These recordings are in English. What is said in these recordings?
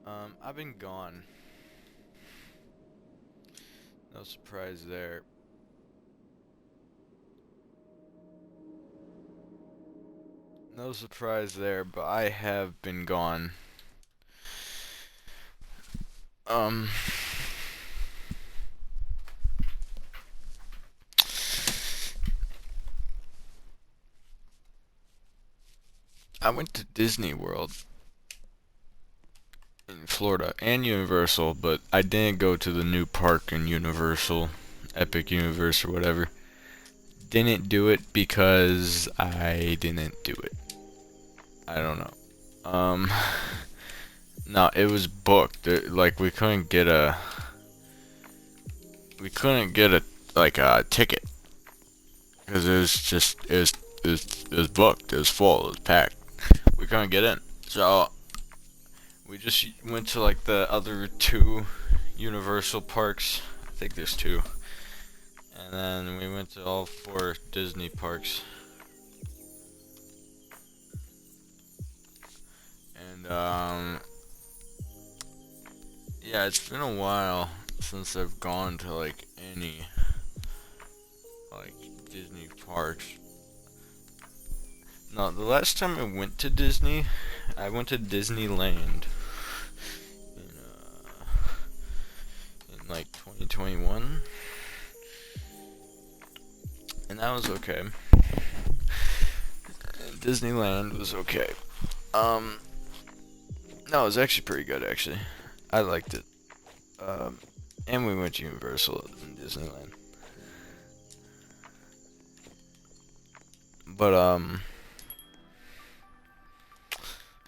I've been gone. No surprise there. No surprise there, but I have been gone. Um, I went to Disney World in Florida and Universal, but I didn't go to the new park in Universal, Epic Universe or whatever. Didn't do it because I didn't do it. I don't know. No, it was booked. Like we couldn't get a like a ticket because it was booked. It was full. It was packed. We couldn't get in. So we just went to like the other two Universal parks. I think there's two. And then we went to all four Disney parks. And yeah, it's been a while since I've gone to like any like Disney parks. No, the last time I went to Disney, I went to Disneyland in like 2021, and that was okay. Disneyland was okay. Um, no, it was actually pretty good actually. I liked it. Um, and we went to Universal in Disneyland. But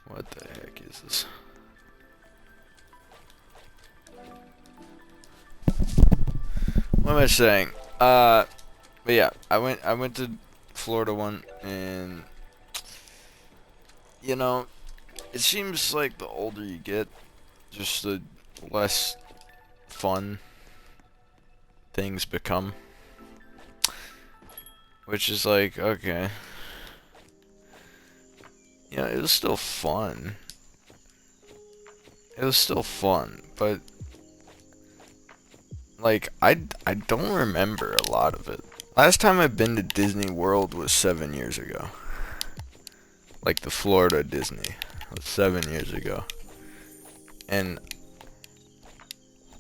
what the heck is this? What am I saying? But yeah, I went to Florida one, and you know, it seems like the older you get, just the less fun things become. Which is like, okay. Yeah, it was still fun. It was still fun, but like I don't remember a lot of it. Last time I've been to Disney World was 7 years ago. Like the Florida Disney was 7 years ago. And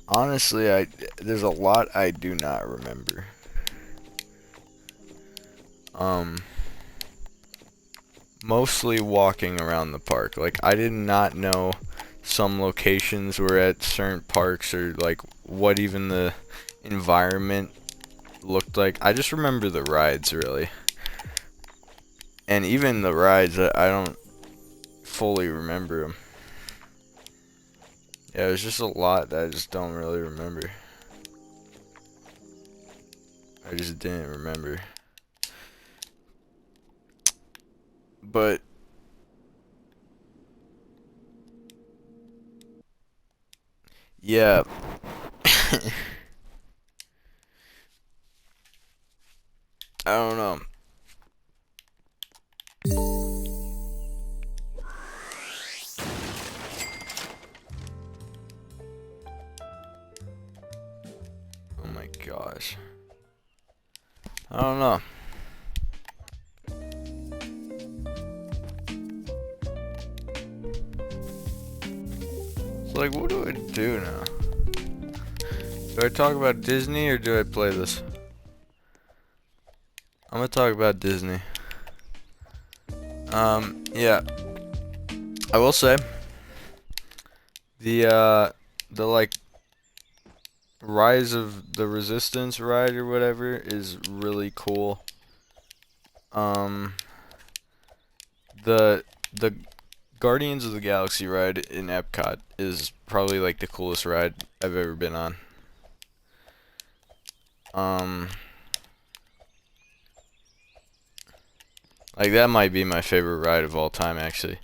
honestly, there's a lot I do not remember. Um, Mostly walking around the park. Like I did not know some locations were at certain parks or like what even the environment looked like. I just remember the rides really. And even the rides, I don't fully remember them. Yeah, there's just a lot that I just don't really remember. I just didn't remember. But yeah, I don't know. Oh my gosh. I don't know. It's like, what do I do now? Do I talk about Disney or do I play this? I'm gonna talk about Disney. Yeah, I will say the like Rise of the Resistance ride or whatever is really cool. Um, the Guardians of the Galaxy ride in Epcot is probably like the coolest ride I've ever been on. Um, like that might be my favorite ride of all time actually.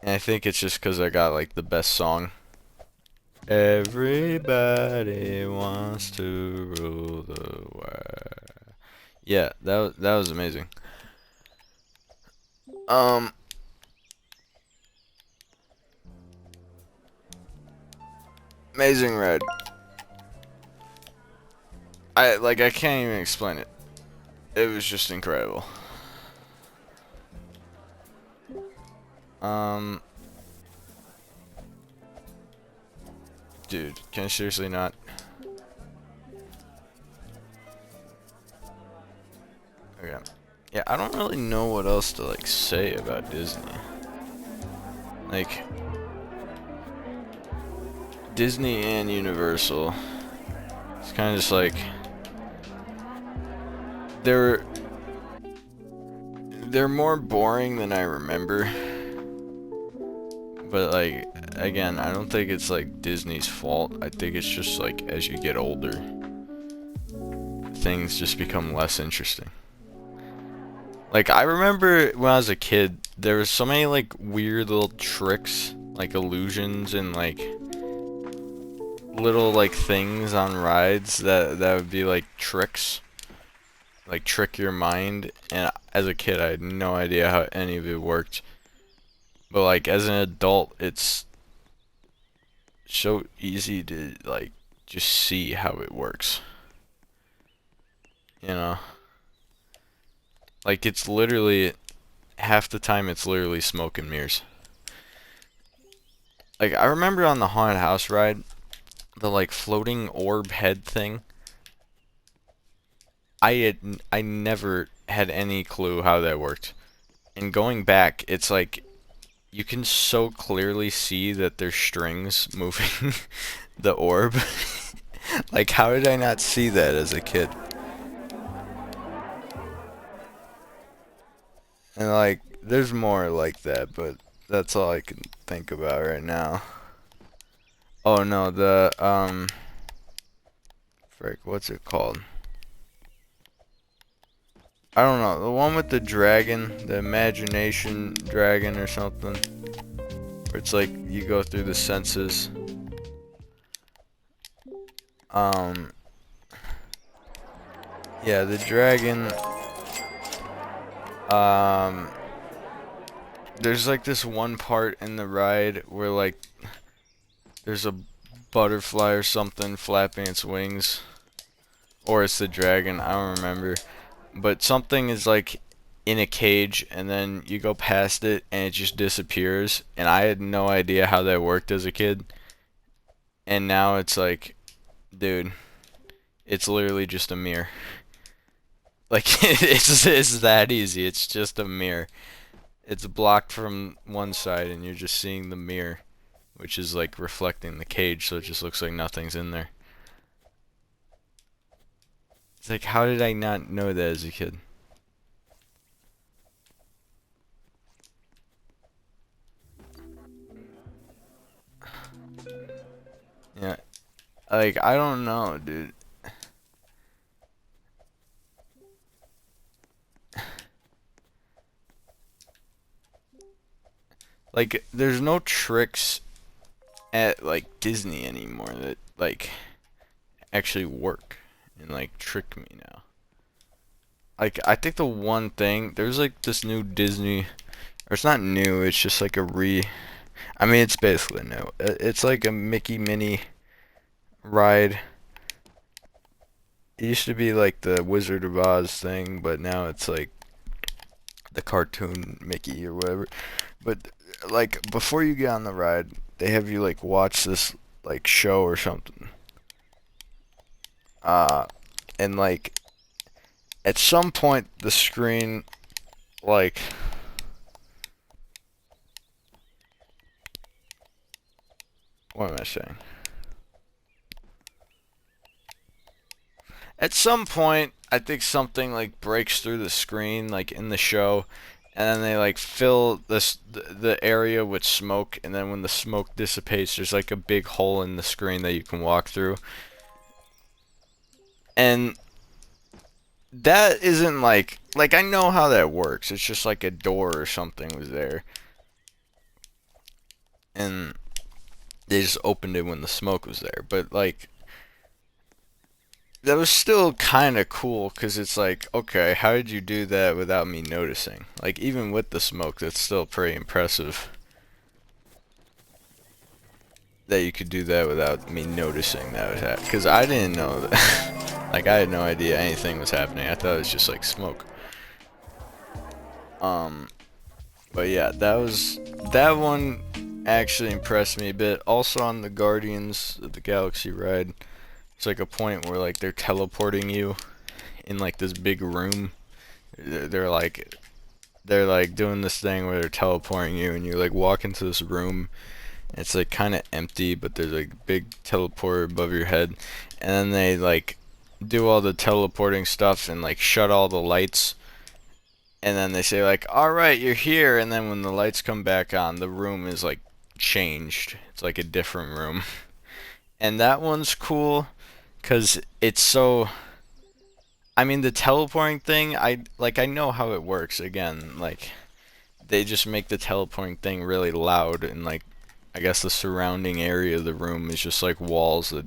And I think it's just 'cause I got like the best song. Everybody wants to rule the world. Yeah, that was amazing. Um, Amazing ride. I can't even explain it. It was just incredible. Dude, can I seriously not? Okay. Yeah, I don't really know what else to like say about Disney. Like Disney and Universal. It's kind of just like they're more boring than I remember. But like again, I don't think it's like Disney's fault. I think it's just like as you get older, things just become less interesting. Like I remember when I was a kid, there was so many like weird little tricks, like illusions and like little like things on rides that would be like tricks, like trick your mind. And as a kid, I had no idea how any of it worked. But like as an adult, it's so easy to like just see how it works. You know? Like it's literally half the time it's literally smoke and mirrors. Like I remember on the haunted house ride, the like floating orb head thing. I never had any clue how that worked. And going back, it's like you can so clearly see that there's strings moving the orb. Like how did I not see that as a kid? And like there's more like that, but that's all I can think about right now. Oh no, the frick, what's it called? I don't know, the one with the dragon, the imagination dragon or something. Where it's like you go through the senses. Um yeah, the dragon, um there's like this one part in the ride where like there's a butterfly or something flapping its wings. Or it's the dragon, I don't remember. But something is like in a cage and then you go past it and it just disappears. And I had no idea how that worked as a kid. And now it's like, dude, it's literally just a mirror. Like it's that easy. It's just a mirror. It's blocked from one side and you're just seeing the mirror, which is like reflecting the cage, so it just looks like nothing's in there. It's like, how did I not know that as a kid? Yeah, like I don't know, dude. Like there's no tricks at like Disney anymore that like actually work and like trick me now. Like I think the one thing there's like this new Disney, or it's not new, it's just like a I mean it's basically new. It's like a Mickey Minnie ride. It used to be like the Wizard of Oz thing, but now it's like the cartoon Mickey or whatever. But like before you get on the ride, they have you like watch this like show or something. Uh and like at some point the screen like what am I saying? At some point I think something like breaks through the screen like in the show, and then they like fill the area with smoke, and then when the smoke dissipates there's like a big hole in the screen that you can walk through. And that isn't like I know how that works. It's just like a door or something was there. And they just opened it when the smoke was there. But like that was still kind of cool because it's like, okay, how did you do that without me noticing? Like even with the smoke, that's still pretty impressive. that you could do that without me noticing that was happening. Because I didn't know that. Like, I had no idea anything was happening. I thought it was just like smoke. But yeah, that one actually impressed me a bit. Also on the Guardians of the Galaxy ride, it's like a point where like they're teleporting you in like this big room. They're like doing this thing where they're teleporting you, and you like walk into this room. It's like kind of empty, but there's like big teleporter above your head, and then they like do all the teleporting stuff and like shut all the lights, and then they say like, all right, you're here, and then when the lights come back on, the room is like changed. It's like a different room. And that one's cool because it's so, I mean, the teleporting thing, I know how it works. Again, like they just make the teleporting thing really loud, and like I guess the surrounding area of the room is just like walls that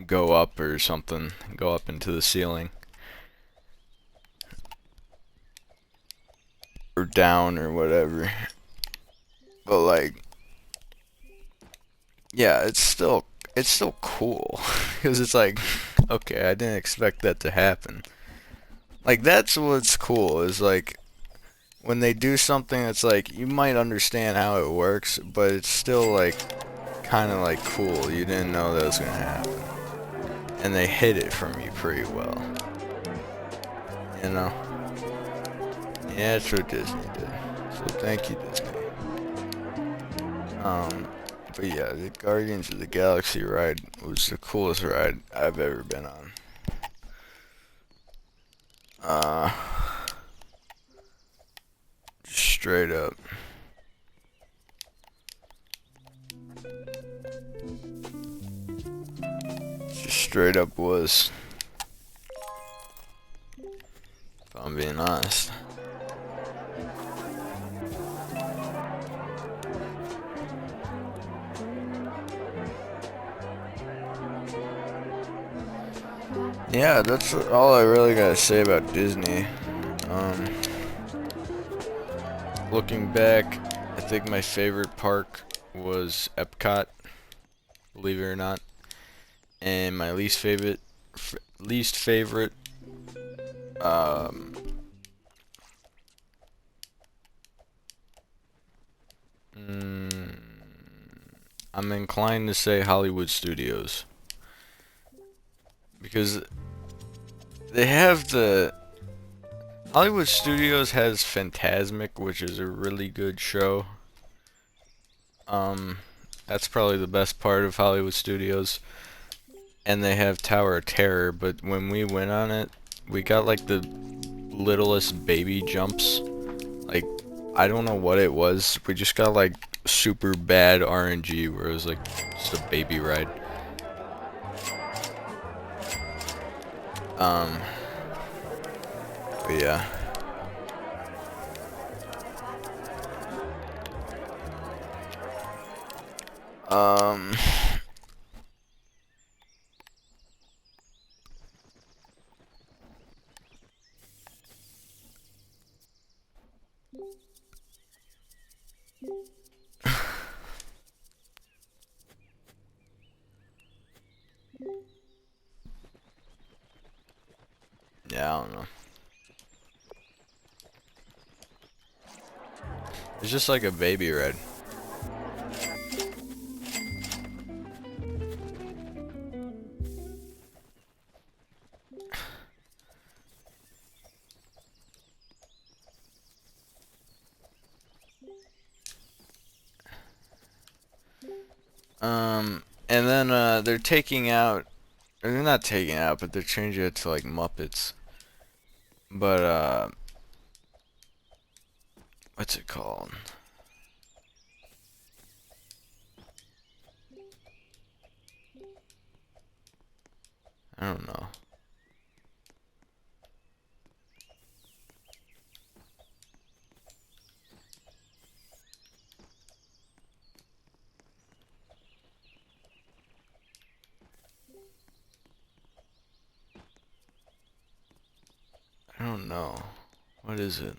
go up or something, go up into the ceiling or down or whatever. But like, yeah, it's still cool because it's like, okay, I didn't expect that to happen. Like that's what's cool is like when they do something that's like you might understand how it works, but it's still like kind of like cool. You didn't know that was gonna happen, and they hid it from you pretty well. You know? Yeah, that's what Disney did. So thank you, Disney. Um, but yeah, the Guardians of the Galaxy ride was the coolest ride I've ever been on. Uh, straight up. Just straight up was. If I'm being honest. Yeah, that's all I really gotta say about Disney. Um, looking back, I think my favorite park was Epcot, believe it or not, and my least favorite, um, mm, I'm inclined to say Hollywood Studios because they have the Hollywood Studios has Fantasmic, which is a really good show. Um, that's probably the best part of Hollywood Studios. And they have Tower of Terror, but when we went on it, we got like the littlest baby jumps. Like, I don't know what it was. We just got like super bad RNG where it was like just a baby ride. Um, but yeah. Um, yeah, I don't know. It's just like a baby ride. And then they're taking out, or they're not taking out, but they're changing it to like Muppets. But what's it called? I don't know. I don't know. What is it?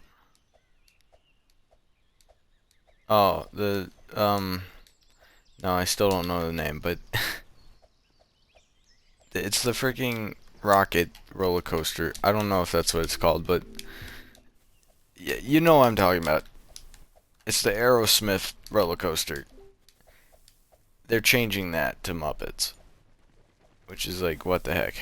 Oh, the No, I still don't know the name, but it's the freaking rocket roller coaster. I don't know if that's what it's called, but yeah, you know what I'm talking about. It's the Aerosmith roller coaster. They're changing that to Muppets, which is like, what the heck?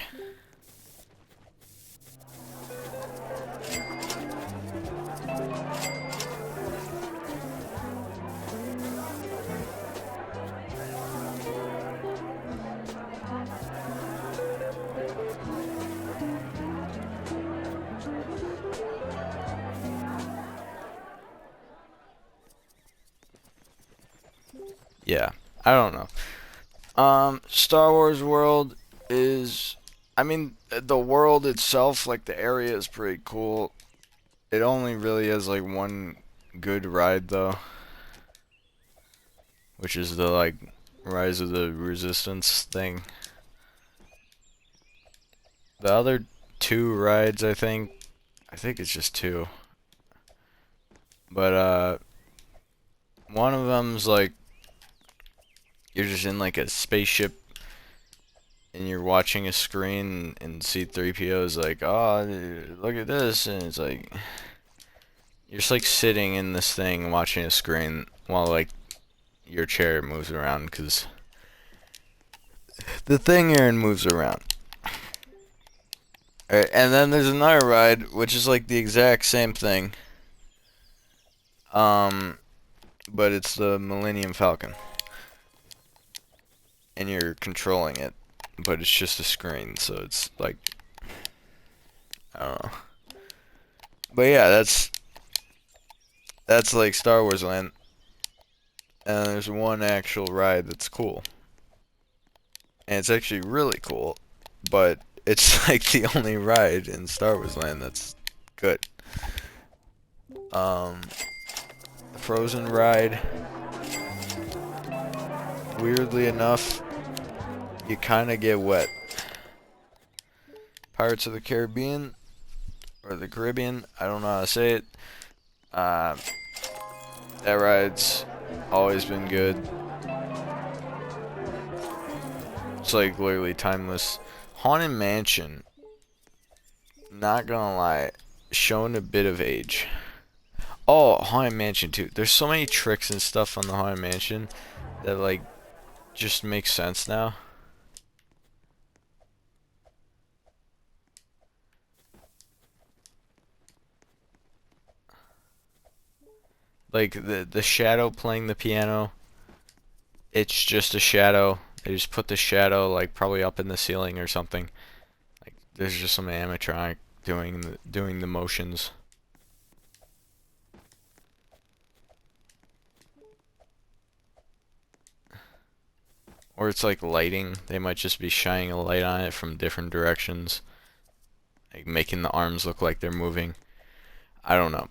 Yeah, I don't know. Star Wars World is, I mean, the world itself, like the area is pretty cool. It only really has like one good ride though, which is the like Rise of the Resistance thing. The other two rides, I think it's just two. But one of them's like you're just in like a spaceship and you're watching a screen and C-3PO is like, "Oh, look at this." And it's like you're just like sitting in this thing watching a screen while like your chair moves around cuz the thing you're in moves around. Alright, and then there's another ride which is like the exact same thing. Um but it's the Millennium Falcon. And you're controlling it, but it's just a screen, so it's like I don't know. But yeah, that's like Star Wars Land, and there's one actual ride that's cool, and it's actually really cool, but it's like the only ride in Star Wars Land that's good. Um, the Frozen ride, weirdly enough, you kind of get wet. Pirates of the Caribbean or the Caribbean, I don't know how to say it. Uh, that ride's always been good. It's like literally timeless. Haunted Mansion, not gonna lie, showing a bit of age. Oh, Haunted Mansion too. There's so many tricks and stuff on the Haunted Mansion that like just makes sense now. Like the shadow playing the piano, it's just a shadow. They just put the shadow like probably up in the ceiling or something. Like there's just some animatronic doing the motions. Or it's like lighting. They might just be shining a light on it from different directions, like making the arms look like they're moving. I don't know.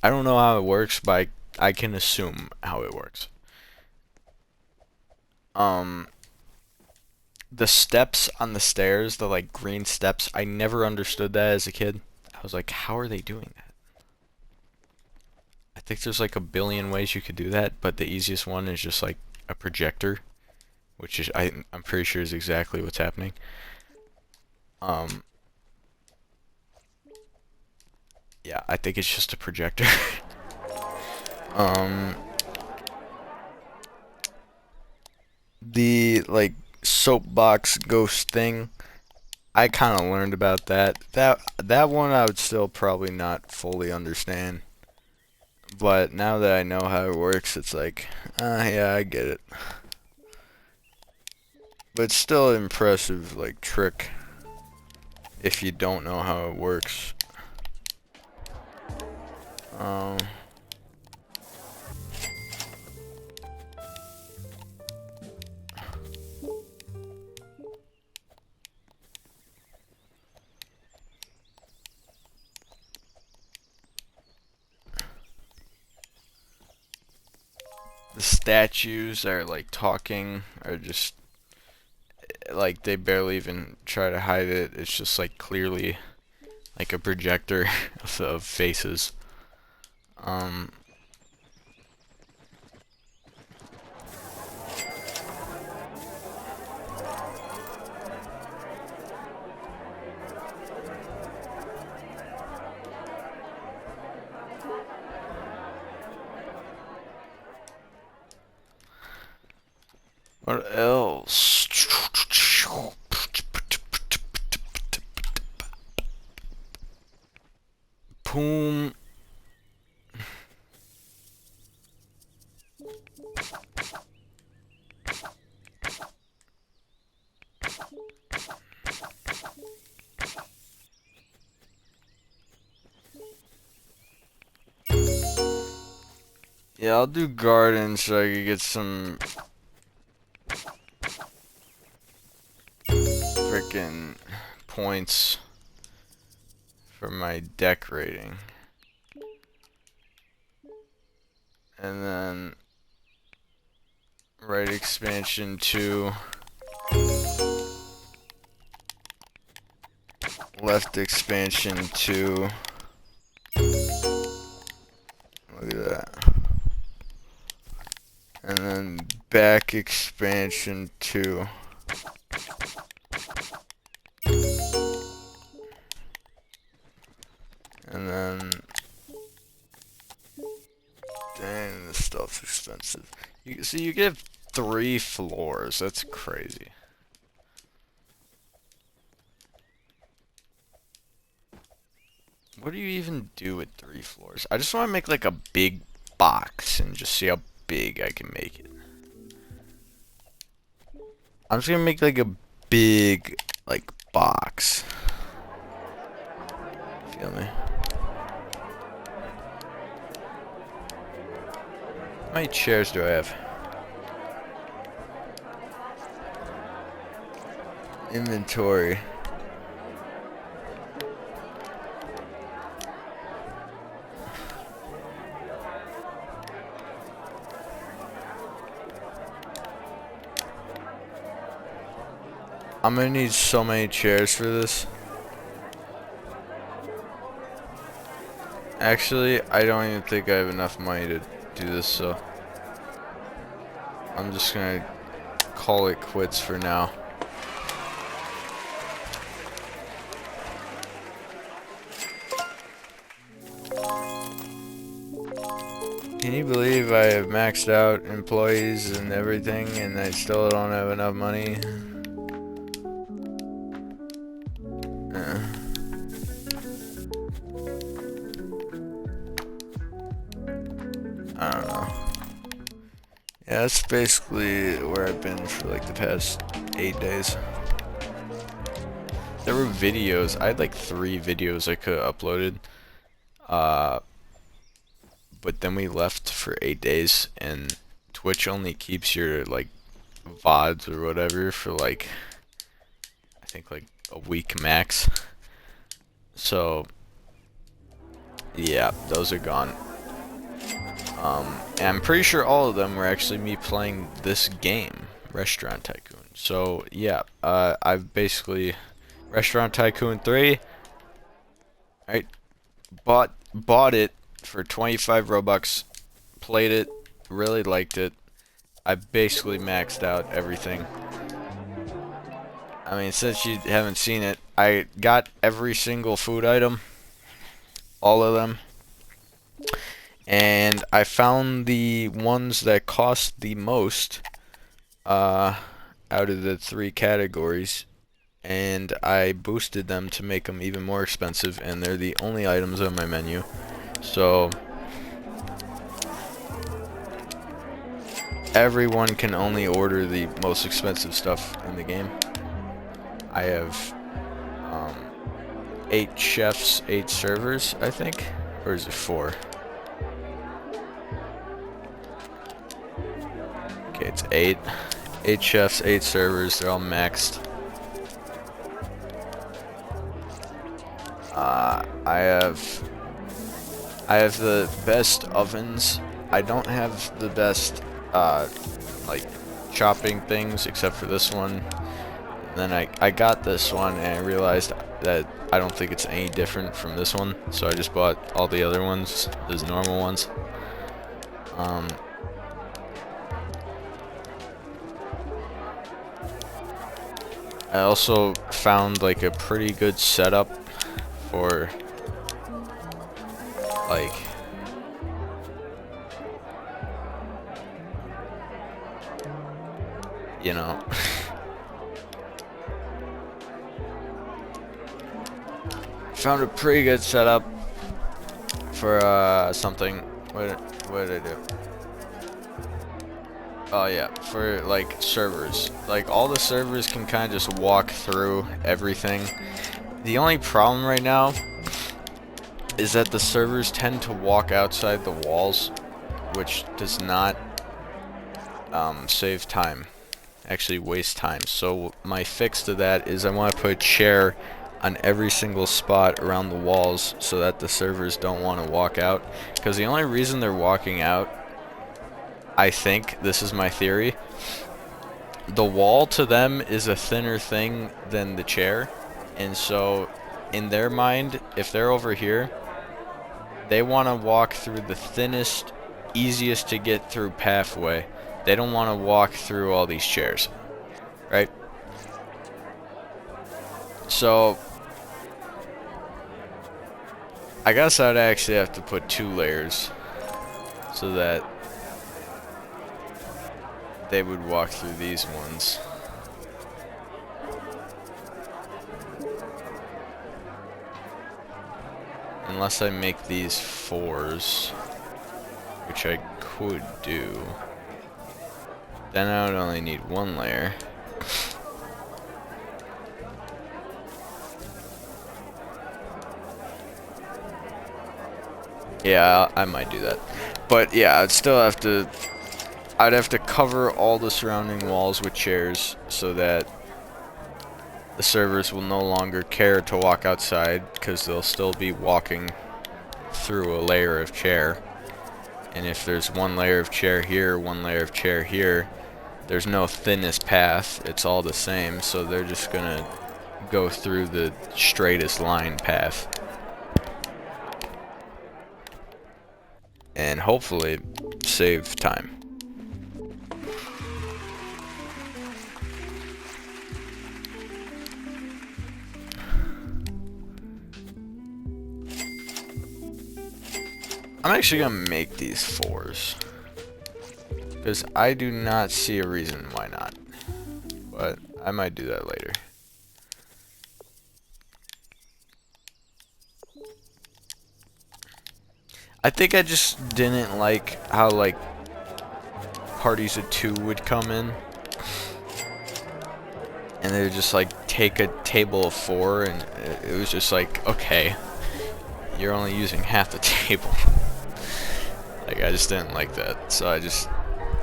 I don't know how it works, but I can assume how it works. Um, the steps on the stairs, the like green steps, I never understood that as a kid. I was like, how are they doing that? I think there's like a billion ways you could do that, but the easiest one is just like a projector, which is I'm pretty sure is exactly what's happening. Um, yeah, I think it's just a projector. um, the like soapbox ghost thing, I kind of learned about that. That one I would still probably not fully understand. But now that I know how it works, it's like, yeah, I get it. But it's still an impressive, like, trick if you don't know how it works. Um, the statues are like talking, are just like they barely even try to hide it. It's just like clearly like a projector of faces. Um, What else? Boom. Yeah, I'll do garden so I can get some freaking points for my decorating. And then right expansion 2, left expansion 2. Look at that. And then back expansion 2. And then, dang, this stuff's expensive. So you get 3 floors. That's crazy. What do you even do with 3 floors? I just want to make like a big box and just see how big I can make it. I'm just gonna make like a big like box. Feel me? How many chairs do I have? Inventory. I'm gonna need so many chairs for this. Actually, I don't even think I have enough money to do this, so I'm just gonna call it quits for now. Can you believe I have maxed out employees and everything and I still don't have enough money? I don't know. Yeah, that's basically where I've been for like the past 8 days. There were videos. I had like 3 videos I could have uploaded. But then we left for 8 days and Twitch only keeps your like VODs or whatever for like I think like a week max. So yeah, those are gone. And I'm pretty sure all of them were actually me playing this game, Restaurant Tycoon. So yeah, I've basically Restaurant Tycoon 3. Right, bought it for 25 Robux, played it, really liked it. I basically maxed out everything. I mean, since you haven't seen it, I got every single food item, all of them. And I found the ones that cost the most out of the 3 categories, and I boosted them to make them even more expensive, and they're the only items on my menu. So everyone can only order the most expensive stuff in the game. I have 8 chefs, 8 servers, I think, or is it 4? Okay, it's 8. 8 chefs, 8 servers. They're all maxed. I have the best ovens. I don't have the best like chopping things except for this one. And then I got this one and I realized that I don't think it's any different from this one, so I just bought all the other ones, those normal ones. I also found like a pretty good setup for like you know. Found a pretty good setup for something. What did I do? Oh yeah, for like servers. Like all the servers can kind of just walk through everything. The only problem right now is that the servers tend to walk outside the walls, which does not save time. Actually waste time. So my fix to that is I want to put a chair on every single spot around the walls so that the servers don't want to walk out. Because the only reason they're walking out, I think, this is my theory, the wall to them is a thinner thing than the chair. And so in their mind, if they're over here, they want to walk through the thinnest, easiest to get through pathway. They don't want to walk through all these chairs, right? So I guess I'd actually have to put 2 layers so that they would walk through these ones. Unless I make these 4s, which I could do. Then I would only need 1 layer. Yeah, I might do that. But yeah, I'd have to cover all the surrounding walls with chairs so that the servers will no longer care to walk outside because they'll still be walking through a layer of chair. And if there's 1 layer of chair here, 1 layer of chair here, there's no thinnest path. It's all the same, so they're just gonna go through the straightest line path. And hopefully save time. I'm actually gonna make these 4s because I do not see a reason why not, but I might do that later. I think I just didn't like how like parties of 2 would come in and they would just like take a table of 4 and it was just like, okay, you're only using half the table. Like I just didn't like that, so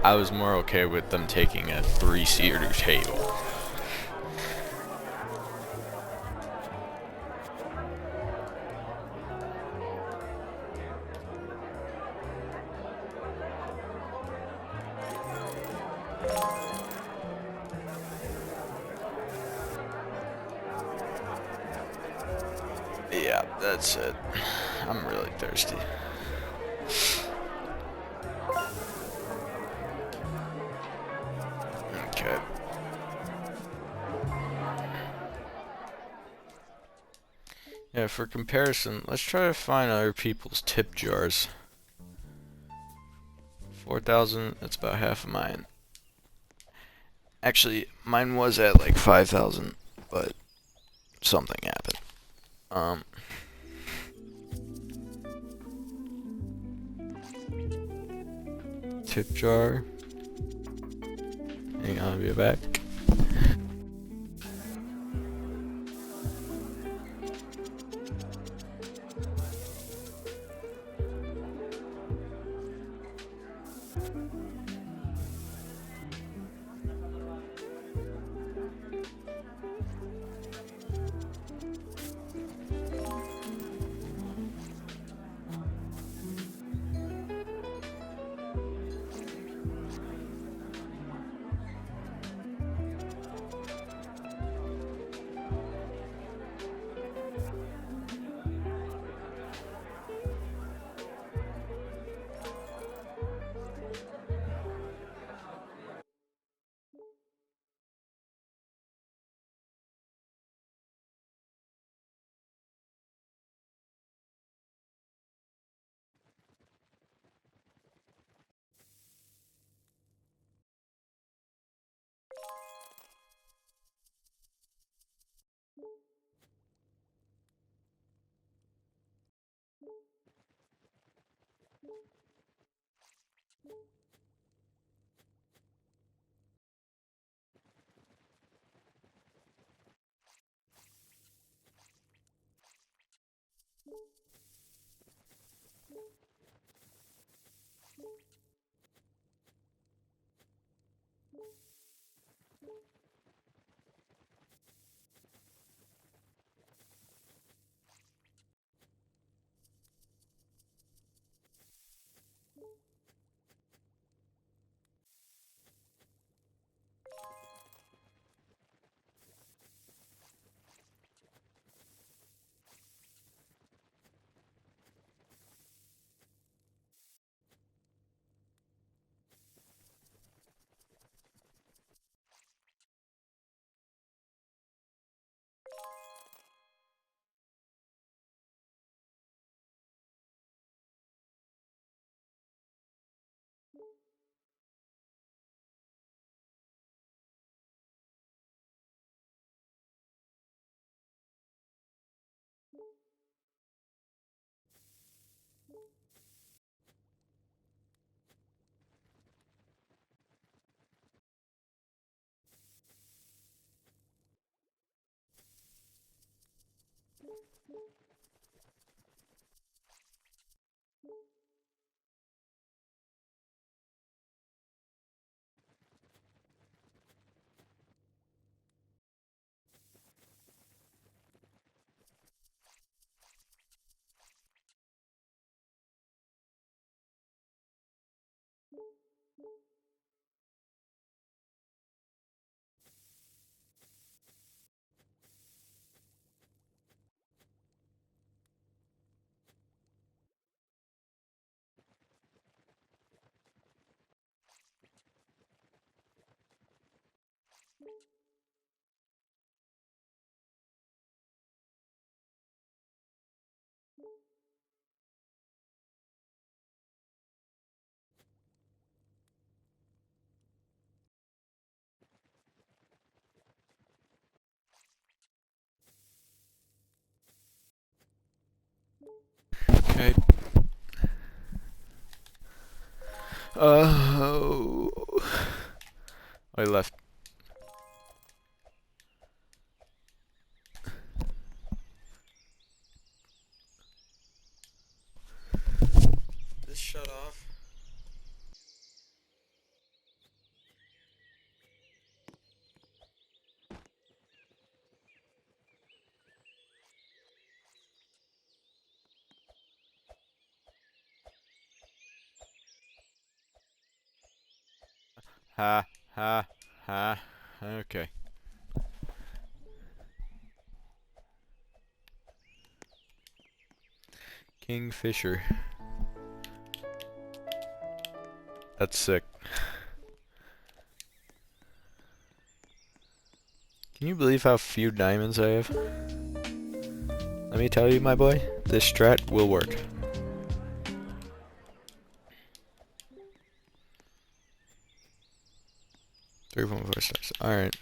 I was more okay with them taking a 3-seater table. Yeah, that's it. I'm really thirsty. Okay. Yeah, for comparison, let's try to find other people's tip jars. 4,000, that's about half of mine. Actually, mine was at like 5,000, but something happened. Tip jar. Hang on, I'll be back. Okay. Oh. I left. Just shut off. Ha, ha, ha. Okay. Kingfisher. That's sick. Can you believe how few diamonds I have? Let me tell you, my boy, this strat will work. 3.4 stars. Alright.